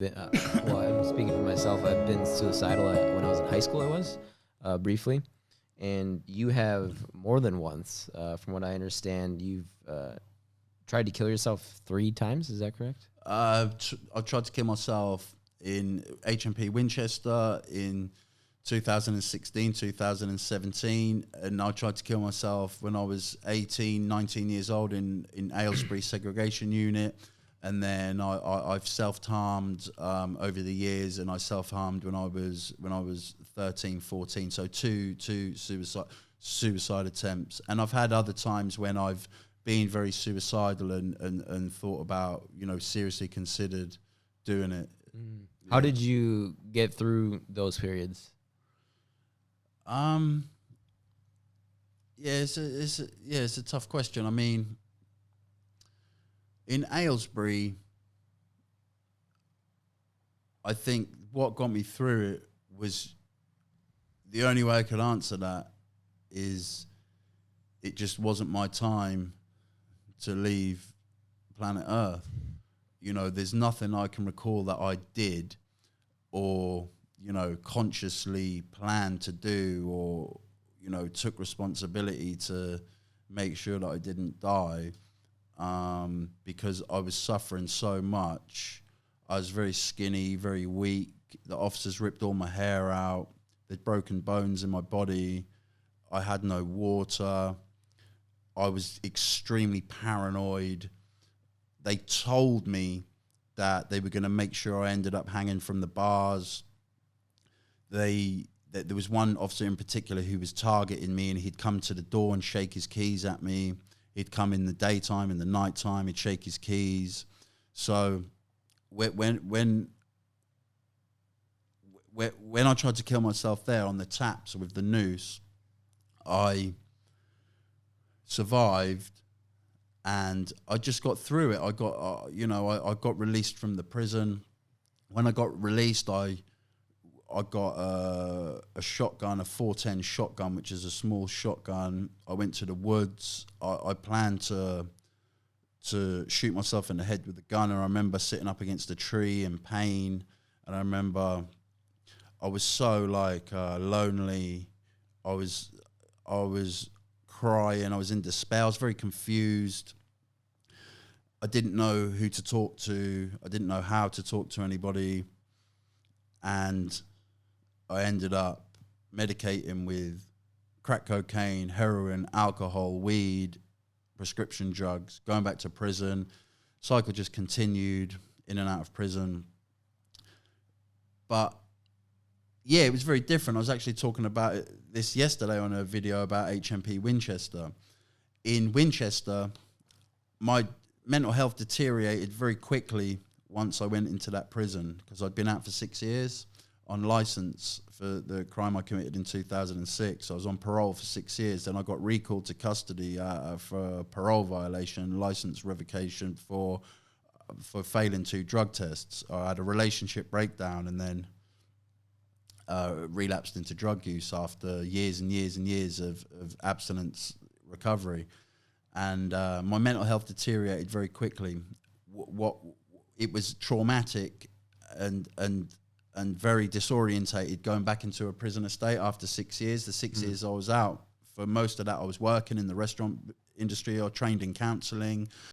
Well, I'm speaking for myself. I've been suicidal when I was in high school. I was briefly, and you have more than once. From what I understand, you've tried to kill yourself 3 times. Is that correct? I tried to kill myself in HMP Winchester in 2016, 2017, and I tried to kill myself when I was 18, 19 years old in Aylesbury segregation unit. And then I've self-harmed over the years, and I self-harmed when I was 13, 14. So two suicide attempts. And I've had other times when I've been very suicidal and thought about, seriously considered doing it. Mm. Yeah. How did you get through those periods? It's a tough question. I mean, in Aylesbury, I think what got me through it was the only way I could answer that is it just wasn't my time to leave planet Earth. There's nothing I can recall that I did or, consciously planned to do or, took responsibility to make sure that I didn't die. Because I was suffering so much. I was very skinny, very weak. The officers ripped all my hair out. There'd broken bones in my body. I had no water. I was extremely paranoid. They told me that they were going to make sure I ended up hanging from the bars. There was one officer in particular who was targeting me, and he'd come to the door and shake his keys at me. He'd come in the daytime, in the nighttime, he'd shake his keys. So when I tried to kill myself there on the taps with the noose, I survived, and I just got through it. I got released from the prison. When I got released, I got a shotgun, a 410 shotgun, which is a small shotgun. I went to the woods. I planned to shoot myself in the head with the gun, and I remember sitting up against a tree in pain, and I remember I was so lonely. I was crying. I was in despair. I was very confused. I didn't know who to talk to. I didn't know how to talk to anybody, and I ended up medicating with crack cocaine, heroin, alcohol, weed, prescription drugs, going back to prison. Cycle just continued in and out of prison. But yeah, it was very different. I was actually talking about this yesterday on a video about HMP Winchester. In Winchester, my mental health deteriorated very quickly once I went into that prison, because I'd been out for 6 years on license for the crime I committed in 2006. I was on parole for 6 years. Then I got recalled to custody for a parole violation, license revocation for failing 2 drug tests. I had a relationship breakdown and then relapsed into drug use after years and years and years of abstinence recovery. And my mental health deteriorated very quickly. It was traumatic and very disorientated going back into a prison estate after 6 years. The 6 years I was out, for most of that I was working in the restaurant industry. I trained in counselling.